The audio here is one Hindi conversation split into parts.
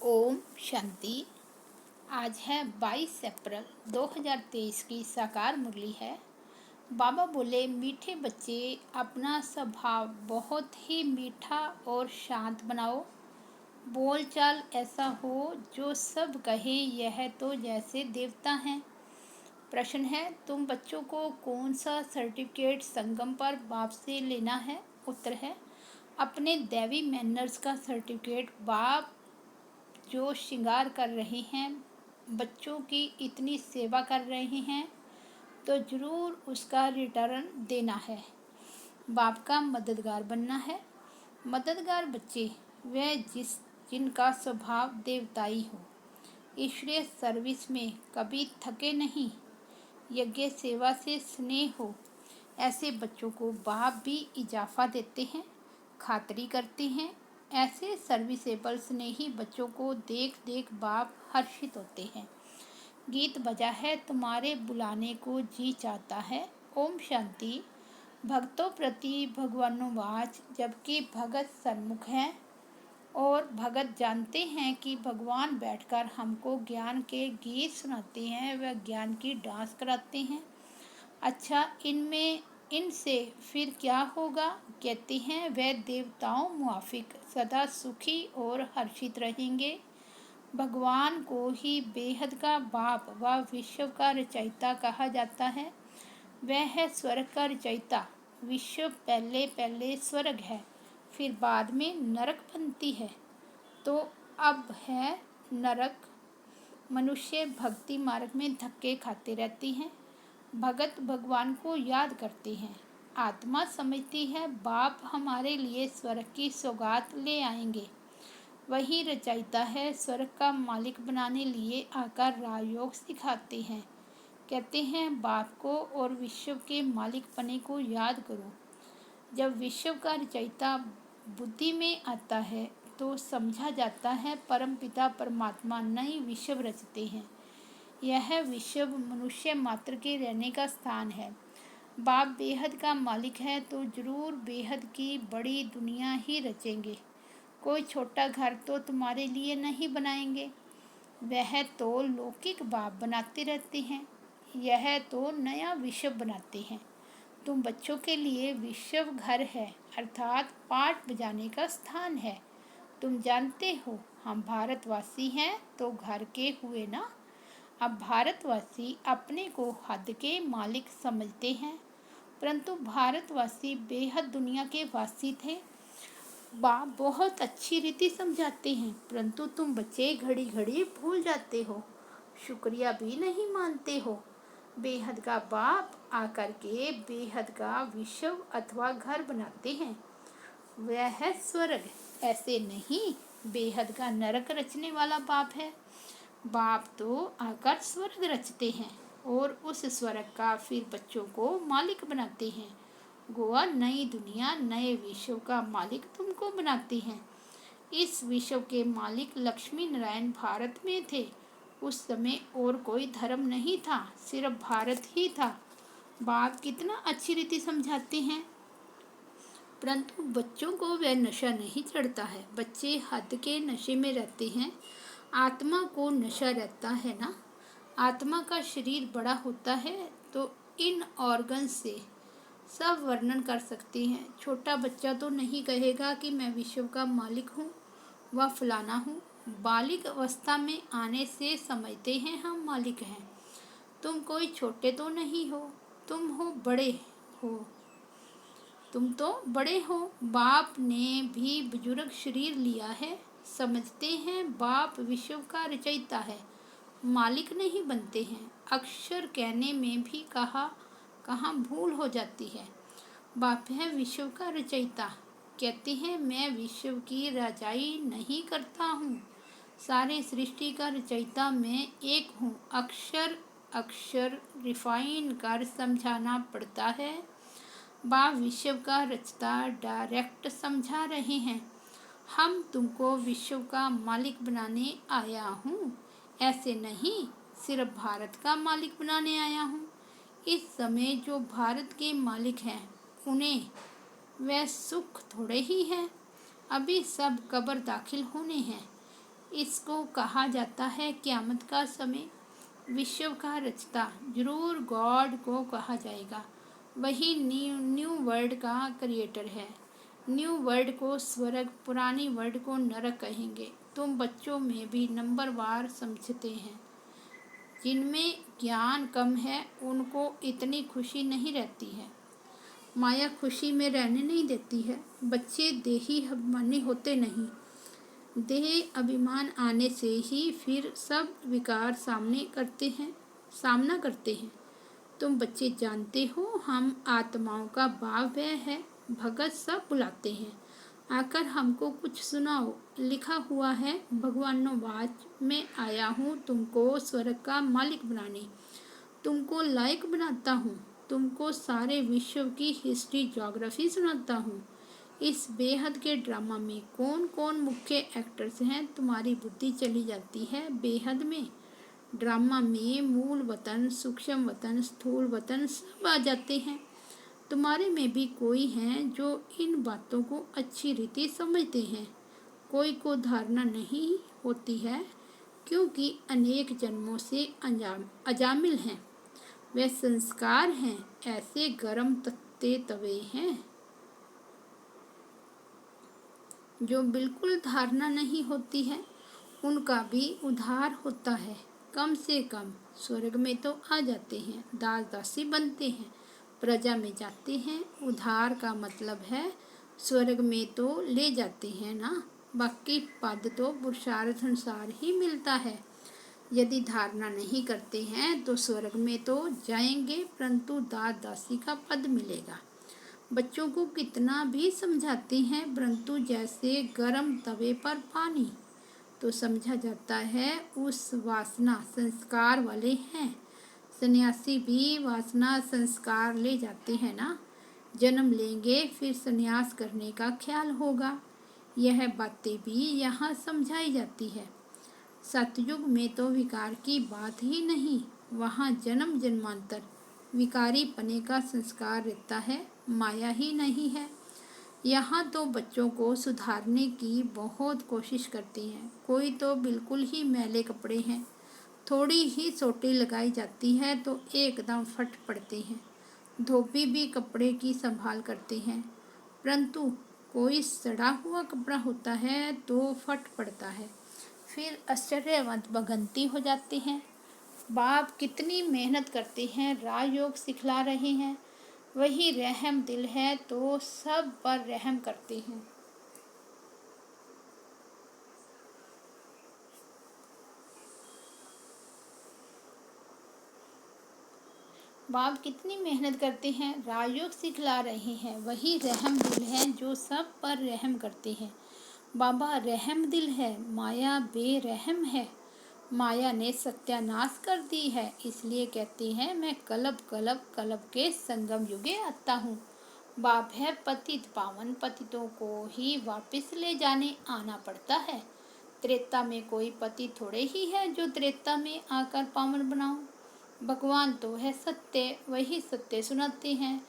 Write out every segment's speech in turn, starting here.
ओम शांति। आज है 22 अप्रैल 2023 की साकार मुरली है। बाबा बोले, मीठे बच्चे अपना स्वभाव बहुत ही मीठा और शांत बनाओ। बोलचाल ऐसा हो जो सब कहे यह तो जैसे देवता हैं। प्रश्न है, तुम बच्चों को कौन सा सर्टिफिकेट संगम पर बाप से लेना है? उत्तर है, अपने दैवी मैनर्स का सर्टिफिकेट। बाप जो श्रृंगार कर रहे हैं, बच्चों की इतनी सेवा कर रहे हैं, तो ज़रूर उसका रिटर्न देना है। बाप का मददगार बनना है। मददगार बच्चे वह जिनका स्वभाव देवताई हो, ईश्वरीय सर्विस में कभी थके नहीं, यज्ञ सेवा से स्नेह हो, ऐसे बच्चों को बाप भी इजाफा देते हैं, खातरी करते हैं। ऐसे सर्विसेबल स्नेही बच्चों को देख देख बाप हर्षित होते हैं। गीत बजा है, तुम्हारे बुलाने को जी चाहता है। ओम शांति। भक्तों प्रति भगवानुवाच, जबकि भगत सन्मुख हैं और भगत जानते हैं कि भगवान बैठकर हमको ज्ञान के गीत सुनाते हैं, वह ज्ञान की डांस कराते हैं। अच्छा, इनसे फिर क्या होगा? कहते हैं, वह देवताओं मुआफिक सदा सुखी और हर्षित रहेंगे। भगवान को ही बेहद का बाप व विश्व का रचयिता कहा जाता है। वह है स्वर्ग का रचयिता। विश्व पहले पहले स्वर्ग है, फिर बाद में नरक बनती है, तो अब है नरक। मनुष्य भक्ति मार्ग में धक्के खाते रहते हैं। भगत भगवान को याद करते हैं। आत्मा समझती है बाप हमारे लिए स्वर्ग की सौगात ले आएंगे। वही रचयिता है, स्वर्ग का मालिक बनाने लिए आकर राजयोग सिखाते हैं। कहते हैं, बाप को और विश्व के मालिक पने को याद करो। जब विश्व का रचयिता बुद्धि में आता है तो समझा जाता है परमपिता परमात्मा नई विश्व रचते हैं। यह विश्व मनुष्य मात्र के रहने का स्थान है। बाप बेहद का मालिक है तो जरूर बेहद की बड़ी दुनिया ही रचेंगे। कोई छोटा घर तो तुम्हारे लिए नहीं बनाएंगे, वह तो लौकिक बाप बनाते रहते हैं। यह तो नया विश्व बनाते हैं। तुम बच्चों के लिए विश्व घर है, अर्थात पाठ बजाने का स्थान है। तुम जानते हो, हम भारतवासी हैं तो घर के हुए ना। अब भारतवासी अपने को हद के मालिक समझते हैं, परंतु भारतवासी बेहद दुनिया के वासी थे। बाप बहुत अच्छी रीति समझाते हैं, परंतु तुम बच्चे घड़ी घड़ी भूल जाते हो, शुक्रिया भी नहीं मानते हो। बेहद का बाप आकर के बेहद का विश्व अथवा घर बनाते हैं, वह है स्वर्ग। ऐसे नहीं, बेहद का नरक रचने वाला बाप है। बाप तो आकर स्वर्ग रचते हैं और उस स्वर्ग का फिर बच्चों को मालिक बनाते हैं। गोवा नई दुनिया नए विश्व का मालिक तुमको बनाते हैं। इस विश्व के मालिक लक्ष्मी नारायण भारत में थे। उस समय और कोई धर्म नहीं था, सिर्फ भारत ही था। बाप कितना अच्छी रीति समझाते हैं, परंतु बच्चों को वह नशा नहीं चढ़ता है। बच्चे हद के नशे में रहते हैं। आत्मा को नशा रहता है ना। आत्मा का शरीर बड़ा होता है तो इन ऑर्गन से सब वर्णन कर सकते हैं। छोटा बच्चा तो नहीं कहेगा कि मैं विश्व का मालिक हूँ व फलाना हूँ। बालिग अवस्था में आने से समझते हैं हम मालिक हैं। तुम कोई छोटे तो नहीं हो, तुम हो बड़े हो। तुम तो बड़े हो। बाप ने भी बुजुर्ग शरीर लिया है। समझते हैं बाप विश्व का रचयिता है, मालिक नहीं बनते हैं। अक्षर कहने में भी कहाँ भूल हो जाती है। बाप है विश्व का रचयिता। कहते हैं, मैं विश्व की रचाई नहीं करता हूँ, सारे सृष्टि का रचयिता मैं एक हूँ। अक्षर अक्षर रिफाइन कर समझाना पड़ता है। बाप विश्व का रचता डायरेक्ट समझा रहे हैं, हम तुमको विश्व का मालिक बनाने आया हूँ, ऐसे नहीं सिर्फ भारत का मालिक बनाने आया हूँ। इस समय जो भारत के मालिक हैं उन्हें वह सुख थोड़े ही है। अभी सब कब्र दाखिल होने हैं। इसको कहा जाता है क़यामत का समय। विश्व का रचता जरूर गॉड को कहा जाएगा। वही न्यू वर्ल्ड का क्रिएटर है। न्यू वर्ल्ड को स्वर्ग, पुरानी वर्ल्ड को नरक कहेंगे। तुम बच्चों में भी नंबरवार समझते हैं। जिनमें ज्ञान कम है उनको इतनी खुशी नहीं रहती है। माया खुशी में रहने नहीं देती है। बच्चे देही अभिमानी होते नहीं। देह अभिमान आने से ही फिर सब विकार सामना करते हैं। तुम बच्चे जानते हो हम आत्माओं का भाव है। भगत सब बुलाते हैं, आकर हमको कुछ सुनाओ। लिखा हुआ है भगवानोवाच, मैं आया हूँ तुमको स्वर्ग का मालिक बनाने। तुमको लायक बनाता हूँ। तुमको सारे विश्व की हिस्ट्री ज्योग्राफी सुनाता हूँ। इस बेहद के ड्रामा में कौन कौन मुख्य एक्टर्स हैं, तुम्हारी बुद्धि चली जाती है बेहद में। ड्रामा में मूल वतन, सूक्ष्म वतन, स्थूल वतन सब आ जाते हैं। तुम्हारे में भी कोई हैं जो इन बातों को अच्छी रीति समझते हैं। कोई को धारणा नहीं होती है क्योंकि अनेक जन्मों से अजामिल हैं। वे संस्कार हैं, ऐसे गरम तत्ते तवे हैं जो बिल्कुल धारणा नहीं होती है। उनका भी उद्धार होता है। कम से कम स्वर्ग में तो आ जाते हैं, दास दासी बनते हैं, प्रजा में जाते हैं। उद्धार का मतलब है स्वर्ग में तो ले जाते हैं ना, बाकी पद तो पुरुषार्थ अनुसार ही मिलता है। यदि धारणा नहीं करते हैं तो स्वर्ग में तो जाएंगे, परंतु दास दासी का पद मिलेगा। बच्चों को कितना भी समझाते हैं, परंतु जैसे गर्म तवे पर पानी, तो समझा जाता है उस वासना संस्कार वाले हैं। सन्यासी भी वासना संस्कार ले जाते हैं ना। जन्म लेंगे फिर सन्यास करने का ख्याल होगा। यह बातें भी यहाँ समझाई जाती है। सतयुग में तो विकार की बात ही नहीं, वहाँ जन्म जन्मांतर विकारी पने का संस्कार रहता है, माया ही नहीं है। यहाँ तो बच्चों को सुधारने की बहुत कोशिश करती हैं। कोई तो बिल्कुल ही मैले कपड़े हैं, थोड़ी ही चोटी लगाई जाती है तो एकदम फट पड़ते हैं। धोबी भी कपड़े की संभाल करते हैं, परंतु कोई सड़ा हुआ कपड़ा होता है तो फट पड़ता है, फिर आश्चर्यवंत भगंती हो जाते हैं। बाप कितनी मेहनत करते हैं, राजयोग सिखला रहे हैं। वही रहम दिल है तो सब पर रहम करते हैं। बाप कितनी मेहनत करते हैं, राजयोग सिखला रहे हैं। वही रहम दिल है जो सब पर रहम करते हैं। बाबा रहम दिल है, माया बेरहम है। माया ने सत्यानाश कर दी है, इसलिए कहते हैं मैं कलब कलब कलब के संगम युगे आता हूँ। बाप है पतित पावन, पतितों को ही वापस ले जाने आना पड़ता है। त्रेता में कोई पति थोड़े ही है जो त्रेता में आकर पावन बनाओ। भगवान तो है सत्य, वही सत्य सुनाते हैं।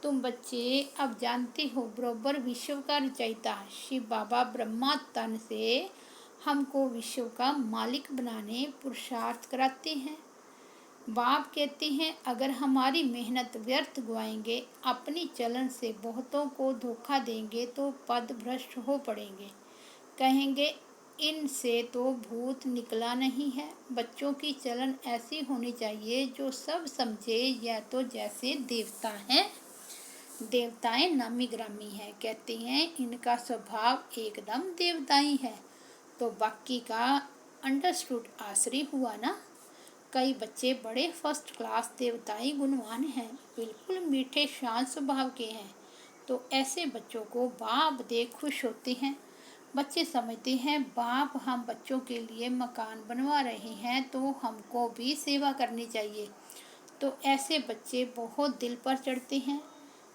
तुम बच्चे अब जानते हो बरोबर विश्व का रचयिता शिव बाबा ब्रह्मा तन से हमको विश्व का मालिक बनाने पुरुषार्थ कराते हैं। बाप कहते हैं अगर हमारी मेहनत व्यर्थ गवाएंगे, अपनी चलन से बहुतों को धोखा देंगे तो पद भ्रष्ट हो पड़ेंगे। कहेंगे इनसे तो भूत निकला नहीं है। बच्चों की चलन ऐसी होनी चाहिए जो सब समझे। यह तो जैसे देवता हैं, देवताएं नामी ग्रामी हैं, कहते हैं इनका स्वभाव एकदम देवताई है, तो बाकी का अंडरस्टूड आश्रय हुआ ना। कई बच्चे बड़े फर्स्ट क्लास देवताई गुणवान हैं, बिल्कुल मीठे शांत स्वभाव के हैं, तो ऐसे बच्चों को बाप देख खुश होते हैं। बच्चे समझते हैं बाप हम बच्चों के लिए मकान बनवा रहे हैं तो हमको भी सेवा करनी चाहिए, तो ऐसे बच्चे बहुत दिल पर चढ़ते हैं।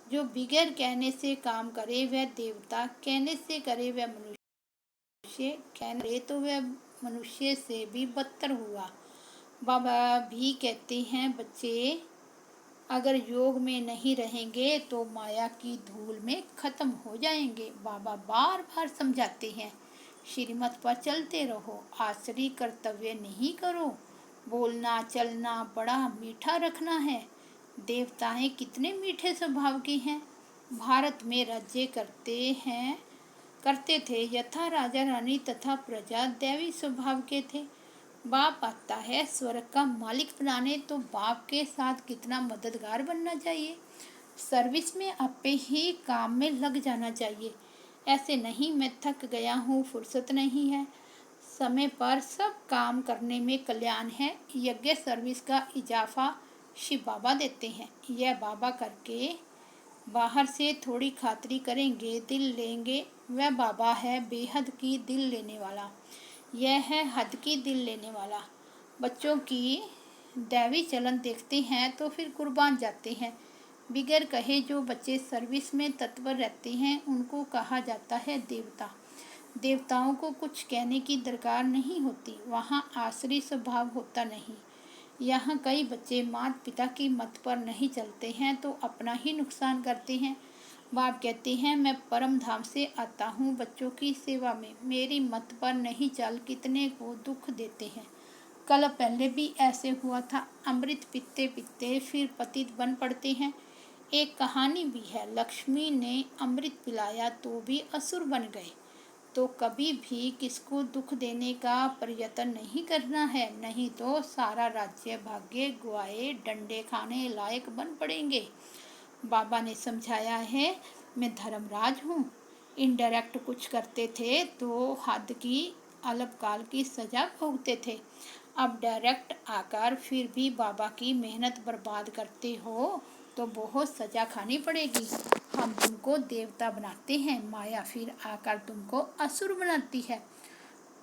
जो बिगैर कहने से काम करे वह देवता, कहने से करे वह मनुष्य, कहने तो वह मनुष्य से भी बदतर हुआ। बाबा भी कहते हैं बच्चे अगर योग में नहीं रहेंगे तो माया की धूल में खत्म हो जाएंगे। बाबा बार बार समझाते हैं श्रीमत पर चलते रहो, आसरी कर्तव्य नहीं करो, बोलना चलना बड़ा मीठा रखना है। देवताएं कितने मीठे स्वभाव के हैं। भारत में राज्य करते थे यथा राजा रानी तथा प्रजा दैवी स्वभाव के थे। बाप आता है स्वर्ग का मालिक बनाने, तो बाप के साथ कितना मददगार बनना चाहिए। सर्विस में आपे ही काम में लग जाना चाहिए। ऐसे नहीं मैं थक गया हूँ, फुर्सत नहीं है। समय पर सब काम करने में कल्याण है। यज्ञ सर्विस का इजाफा शिव बाबा देते हैं। यह बाबा करके बाहर से थोड़ी खातरी करेंगे, दिल लेंगे। वह बाबा है बेहद की दिल लेने वाला, यह है हद की दिल लेने वाला। बच्चों की दैवी चलन देखते हैं तो फिर कुर्बान जाते हैं। बिगर कहे जो बच्चे सर्विस में तत्पर रहते हैं उनको कहा जाता है देवता। देवताओं को कुछ कहने की दरकार नहीं होती, वहाँ आसरी स्वभाव होता नहीं। यहाँ कई बच्चे माता पिता की मत पर नहीं चलते हैं तो अपना ही नुकसान करते हैं। बाप कहते हैं मैं परम धाम से आता हूँ बच्चों की सेवा में, मेरी मत पर नहीं चल कितने को दुख देते हैं। कल पहले भी ऐसे हुआ था, अमृत पीते पीते फिर पतित बन पड़ते हैं। एक कहानी भी है, लक्ष्मी ने अमृत पिलाया तो भी असुर बन गए। तो कभी भी किसको दुख देने का प्रयत्न नहीं करना है, नहीं तो सारा राज्य भाग्य गुआए डंडे खाने लायक बन पड़ेंगे। बाबा ने समझाया है मैं धर्मराज हूँ। इनडायरेक्ट कुछ करते थे तो हद की अल्पकाल की सजा भोगते थे। अब डायरेक्ट आकर फिर भी बाबा की मेहनत बर्बाद करते हो तो बहुत सजा खानी पड़ेगी। हम तुमको देवता बनाते हैं, माया फिर आकर तुमको असुर बनाती है।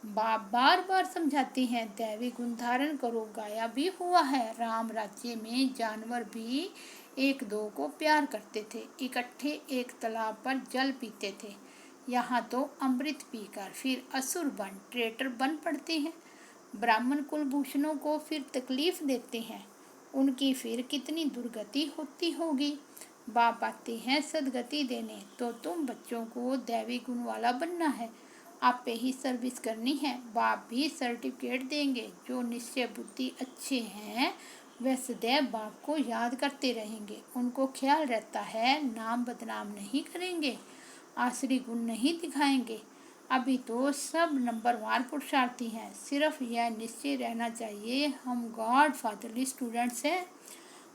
बाप बार बार समझाती हैं दैवी गुण धारण करो। गाया भी हुआ है, राम राज्य में जानवर भी एक दो को प्यार करते थे, इकट्ठे एक तालाब पर जल पीते थे। यहाँ तो अमृत पीकर फिर असुर बन ट्रेटर बन पड़ते हैं। ब्राह्मण कुलभूषणों को फिर तकलीफ देते हैं, उनकी फिर कितनी दुर्गति होती होगी। बाप आते हैं सदगति देने, तो तुम बच्चों को दैवी गुण वाला बनना है, आप पे ही सर्विस करनी है। बाप भी सर्टिफिकेट देंगे। जो निश्चय बुद्धि अच्छे हैं वह सदैव बाप को याद करते रहेंगे, उनको ख्याल रहता है नाम बदनाम नहीं करेंगे, आसरी गुण नहीं दिखाएंगे। अभी तो सब नंबरवार पुरुषार्थी हैं, सिर्फ यह निश्चय रहना चाहिए हम गॉड फादरली स्टूडेंट्स हैं।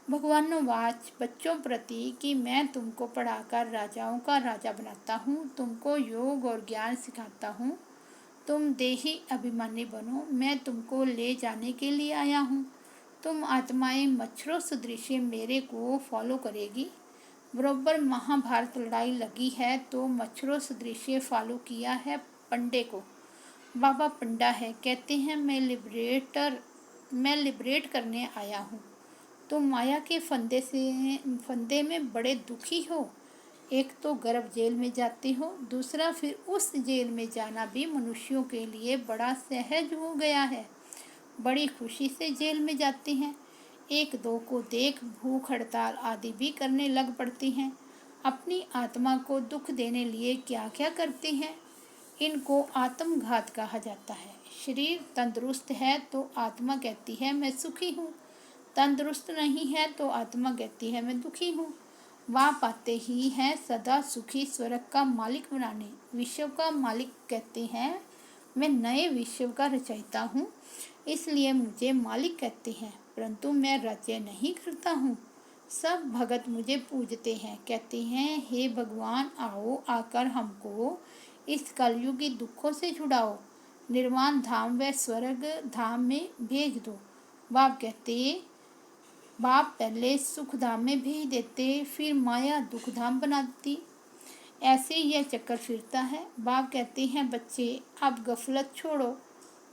भगवानोवाच बच्चों प्रति कि मैं तुमको पढ़ाकर राजाओं का राजा बनाता हूँ, तुमको योग और ज्ञान सिखाता हूँ, तुम देही अभिमानी बनो, मैं तुमको ले जाने के लिए आया हूँ। तुम आत्माएं मच्छरों सदृश मेरे को फॉलो करेगी। बरोबर महाभारत लड़ाई लगी है तो मच्छरों सदृश फॉलो किया है पंडे को। बाबा पंडा है, कहते हैं मैं लिबरेट करने आया हूँ। तुम माया के फंदे में बड़े दुखी हो। एक तो गर्भ जेल में जाते हो, दूसरा फिर उस जेल में जाना भी मनुष्यों के लिए बड़ा सहज हो गया है। बड़ी खुशी से जेल में जाते हैं। एक दो को देख भूख हड़ताल आदि भी करने लग पड़ती हैं। अपनी आत्मा को दुख देने लिए क्या क्या करते हैं, इनको आत्मघात कहा जाता है। शरीर तंदुरुस्त है तो आत्मा कहती है मैं सुखी हूँ, तंदुरुस्त नहीं है तो आत्मा कहती है मैं दुखी हूँ। वहाँ पाते ही हैं सदा सुखी स्वर्ग का मालिक बनाने। विश्व का मालिक कहते हैं मैं नए विश्व का रचयिता हूँ, इसलिए मुझे मालिक कहते हैं, परंतु मैं राज्य नहीं करता हूँ। सब भगत मुझे पूजते हैं, कहते हैं हे भगवान आओ आकर हमको इस कलयुगी दुखों से छुड़ाओ, निर्वाण धाम व स्वर्ग धाम में भेज दो। बाप पहले सुख धाम में भेज देते, फिर माया दुख धाम बनाती। ऐसे यह चक्कर फिरता है। बाप कहते हैं बच्चे अब गफलत छोड़ो,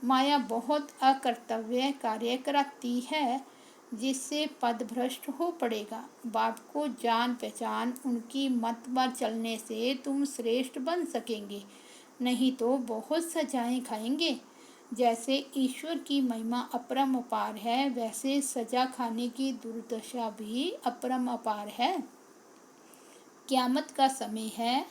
माया बहुत अकर्तव्य कार्य कराती है जिससे पद भ्रष्ट हो पड़ेगा। बाप को जान पहचान उनकी मत पर चलने से तुम श्रेष्ठ बन सकेंगे, नहीं तो बहुत सजाएं खाएंगे। जैसे ईश्वर की महिमा अपरम अपार है, वैसे सजा खाने की दुर्दशा भी अपरम अपार है। क़यामत का समय है,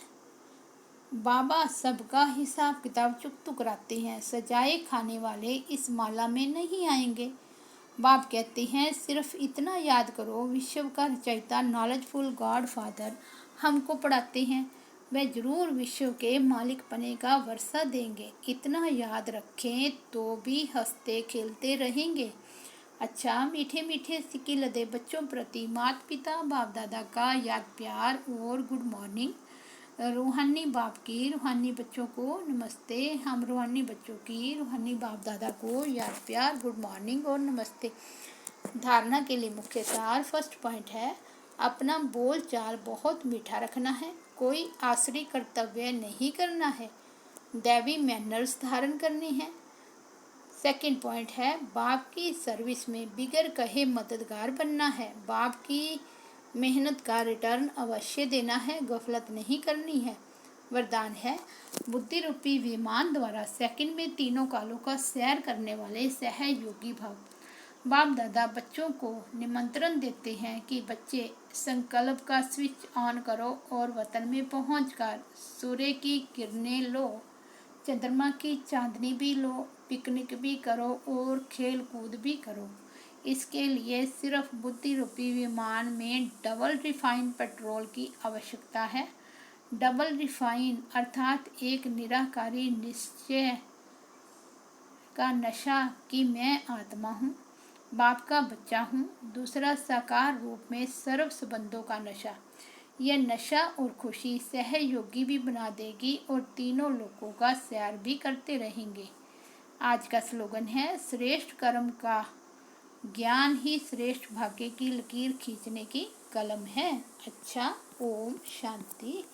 बाबा सबका हिसाब किताब चुकतू कराते हैं, सजाए खाने वाले इस माला में नहीं आएंगे। बाप कहते हैं सिर्फ इतना याद करो, विश्व का रचयिता नॉलेजफुल गॉड फादर हमको पढ़ाते हैं, वह जरूर विश्व के मालिक पने का वर्षा देंगे। इतना याद रखें तो भी हंसते खेलते रहेंगे। अच्छा, मीठे मीठे सिक्के लदे बच्चों प्रति माता पिता बाप दादा का याद प्यार और गुड मॉर्निंग। रूहानी बाप की रूहानी बच्चों को नमस्ते। हम रूहानी बच्चों की रूहानी बाप दादा को याद प्यार गुड मॉर्निंग और नमस्ते। धारणा के लिए मुख्य सार। फर्स्ट पॉइंट है, अपना बोल चाल बहुत मीठा रखना है, कोई आसरी कर्तव्य नहीं करना है, दैवी मैनर्स धारण करने हैं। सेकंड पॉइंट है, बाप की सर्विस में बिगर कहे मददगार बनना है, बाप की मेहनत का रिटर्न अवश्य देना है, गफलत नहीं करनी है। वरदान है, बुद्धि रूपी विमान द्वारा सेकंड में तीनों कालों का सैर करने वाले सहयोगी भव। बाप दादा बच्चों को निमंत्रण देते हैं कि बच्चे संकल्प का स्विच ऑन करो और वतन में पहुंचकर सूर्य की किरणें लो, चंद्रमा की चांदनी भी लो, पिकनिक भी करो और खेल कूद भी करो। इसके लिए सिर्फ बुद्धि रूपी विमान में डबल रिफाइन पेट्रोल की आवश्यकता है। डबल रिफाइन अर्थात एक निराकारी निश्चय का नशा कि मैं आत्मा हूँ, बाप का बच्चा हूँ। दूसरा साकार रूप में सर्व संबंधों का नशा। यह नशा और खुशी सहयोगी भी बना देगी और तीनों लोगों का सैर भी करते रहेंगे। आज का स्लोगन है, श्रेष्ठ कर्म का ज्ञान ही श्रेष्ठ भाग्य की लकीर खींचने की कलम है। अच्छा, ओम शांति।